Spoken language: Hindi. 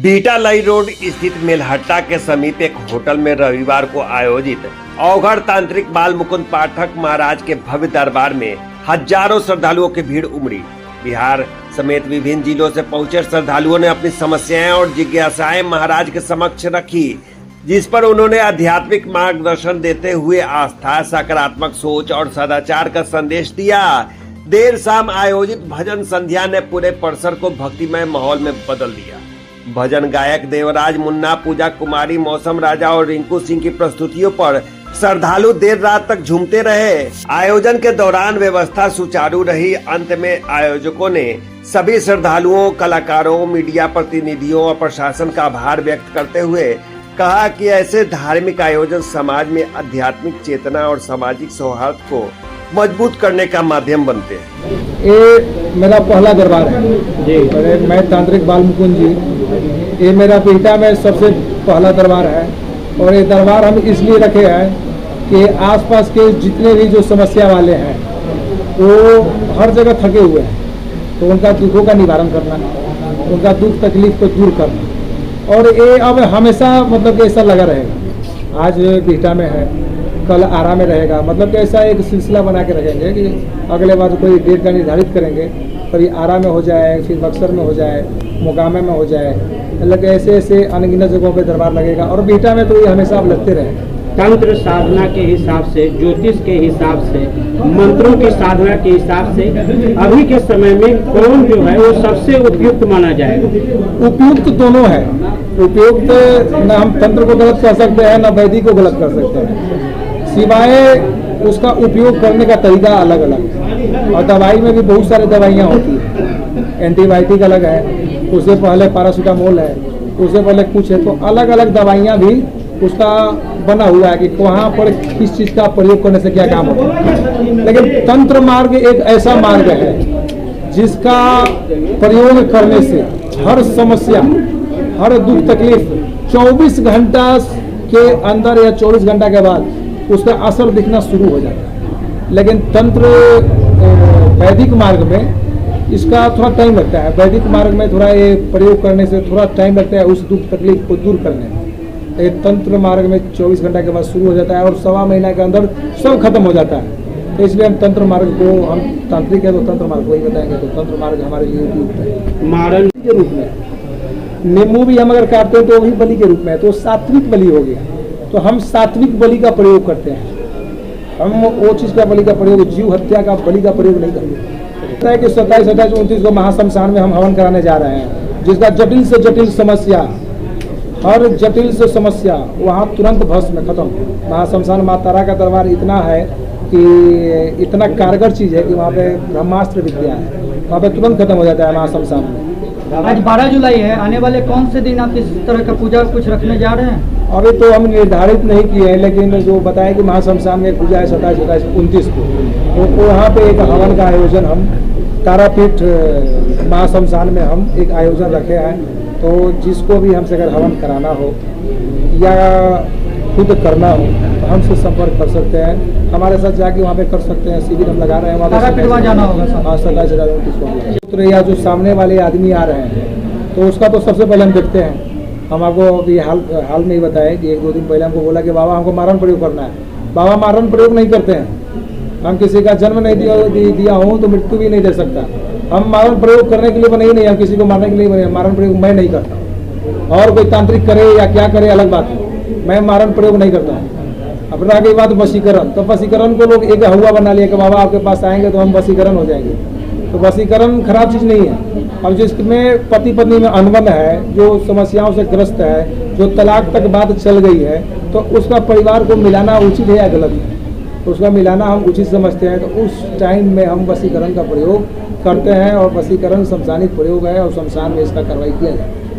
बीटालाई रोड स्थित मेलहट्टा के समीप एक होटल में रविवार को आयोजित अवघड़ तांत्रिक बाल मुकुंद पाठक महाराज के भव्य दरबार में हजारों श्रद्धालुओं की भीड़ उमड़ी। बिहार समेत विभिन्न जिलों से पहुंचे श्रद्धालुओं ने अपनी समस्याएं और जिज्ञासाएं महाराज के समक्ष रखी, जिस पर उन्होंने आध्यात्मिक मार्गदर्शन देते हुए आस्था, सकारात्मक सोच और सदाचार का संदेश दिया। देर शाम आयोजित भजन संध्या ने पूरे परिसर को भक्तिमय माहौल में बदल दिया। भजन गायक देवराज मुन्ना, पूजा कुमारी, मौसम राजा और रिंकू सिंह की प्रस्तुतियों पर श्रद्धालु देर रात तक झूमते रहे। आयोजन के दौरान व्यवस्था सुचारू रही। अंत में आयोजकों ने सभी श्रद्धालुओं, कलाकारों, मीडिया प्रतिनिधियों और प्रशासन का आभार व्यक्त करते हुए कहा कि ऐसे धार्मिक आयोजन समाज में आध्यात्मिक चेतना और सामाजिक सौहार्द को मजबूत करने का माध्यम बनते हैं। ये मेरा पहला दरबार है जी। मैं तांत्रिक बाल मुकुंद जी, ये मेरा बिहटा में सबसे पहला दरबार है। और ये दरबार हम इसलिए रखे हैं कि आसपास के जितने भी जो समस्या वाले हैं वो हर जगह थके हुए हैं, तो उनका दुखों का निवारण करना, उनका दुख तकलीफ को दूर करना। और ये अब हमेशा मतलब कि ऐसा लगा रहेगा। आज बिहटा में है, कल आरा में रहेगा। मतलब कि ऐसा एक सिलसिला बना के रखेंगे कि अगले बार कोई डेट का निर्धारित करेंगे, कभी आरा में हो जाए, फिर बक्सर में हो जाए, मोकामे में हो जाए। मतलब ऐसे ऐसे अनगिनत जगहों पे दरबार लगेगा। और बिहटा में तो ये हमेशा अब लगते रहे। तंत्र साधना के हिसाब से, ज्योतिष के हिसाब से, मंत्रों की साधना के हिसाब से अभी के समय में कौन जो है वो सबसे उपयुक्त माना जाएगा? उपयुक्त दोनों है। उपयुक्त न हम तंत्र को गलत कर सकते हैं, न वैदिक को गलत कर सकते हैं, सिवाय उसका उपयोग करने का तरीका अलग अलग। और दवाई में भी बहुत सारी दवाइयाँ होती है। एंटीबायोटिक अलग है, उससे पहले पैरासीटामोल है, उससे पहले कुछ है। तो अलग अलग दवाइयाँ भी उसका बना हुआ है कि वहाँ पर किस चीज़ का प्रयोग करने से क्या काम होता है। लेकिन तंत्र मार्ग एक ऐसा मार्ग है जिसका प्रयोग करने से हर समस्या, हर दुख तकलीफ 24 घंटा के अंदर या 24 घंटा के बाद उसका असर दिखना शुरू हो जाता है। लेकिन तंत्र वैदिक मार्ग में इसका थोड़ा टाइम लगता है। वैदिक मार्ग में थोड़ा ये प्रयोग करने से थोड़ा टाइम लगता है उस दुख तकलीफ को दूर करने में। तंत्र मार्ग में 24 घंटा के बाद शुरू हो जाता है और 1.25 महीना के अंदर सब खत्म हो जाता है। तो इसलिए हम तंत्र मार्ग को, हम तांत्रिक है तो तंत्र मार्ग को ही बताएंगे। तो तंत्र मार्ग हमारे लिए उपयुक्त है। मारण के रूप में नींबू भी हम अगर काटते हैं तो वही बलि के रूप में, तो सात्विक बलि हो गया। तो हम सात्विक बलि का प्रयोग करते हैं। हम वो चीज़ का बलि का प्रयोग, जीव हत्या का बलि का प्रयोग नहीं करते। कि 27, 28, 29 को महाशमशान में हम हवन कराने जा रहे हैं, जिसका जटिल से जटिल समस्या, हर जटिल से समस्या वहाँ तुरंत भस्म में खत्म। महाशमशान माँ तारा का दरबार इतना है कि इतना कारगर चीज़ है कि वहाँ पे ब्रह्मास्त्र विद्या है, वहाँ पे तुरंत खत्म हो जाता है महाशमशान में। आज 12 जुलाई है, आने वाले कौन से दिन आप इस तरह का पूजा कुछ रखने जा रहे हैं? अभी तो हम निर्धारित नहीं किए हैं, लेकिन जो बताया कि महाशमशान में पूजा है 27, 28, 29 को, तो वहाँ पे एक हवन का आयोजन हम तारापीठ महाशमशान में हम एक आयोजन रखे हैं। तो जिसको भी हमसे अगर हवन कराना हो या खुद करना हो तो हमसे संपर्क कर सकते हैं। हमारे साथ जाके वहाँ पे कर सकते हैं। शिविर हम लगा रहे हैं, वहाँ जाना होगा। हाँ, 27 या जो सामने वाले आदमी आ रहे हैं तो उसका तो सबसे पहले हम देखते हैं। हम आपको अभी हाल में ही बताएं कि 1-2 दिन पहले हमको बोला कि बाबा हमको मारण प्रयोग करना है। बाबा मारण प्रयोग नहीं करते हैं। हम किसी का जन्म नहीं दिया हूँ तो मृत्यु भी नहीं दे सकता। हम मारण प्रयोग करने के लिए बने ही नहीं, हम किसी को मारने के लिए बने। मारण प्रयोग मैं नहीं करता। और कोई तांत्रिक करे या क्या करे अलग बात है, मैं मारण प्रयोग नहीं करता हूँ। अपना आगे बात वशीकरण, तो वशीकरण को लोग एक हुआ बना लिया कि बाबा आपके पास आएंगे तो हम वशीकरण हो जाएंगे। तो वशीकरण खराब चीज़ नहीं है। अब जिसमें पति पत्नी में अनबन है, जो समस्याओं से ग्रस्त है, जो तलाक तक बात चल गई है, तो उसका परिवार को मिलाना उचित है या गलत है? तो उसका मिलाना हम उचित समझते हैं। तो उस टाइम में हम वशीकरण का प्रयोग करते हैं। और वशीकरण शमशानिक प्रयोग है और शमशान में इसका कार्रवाई किया जाता है।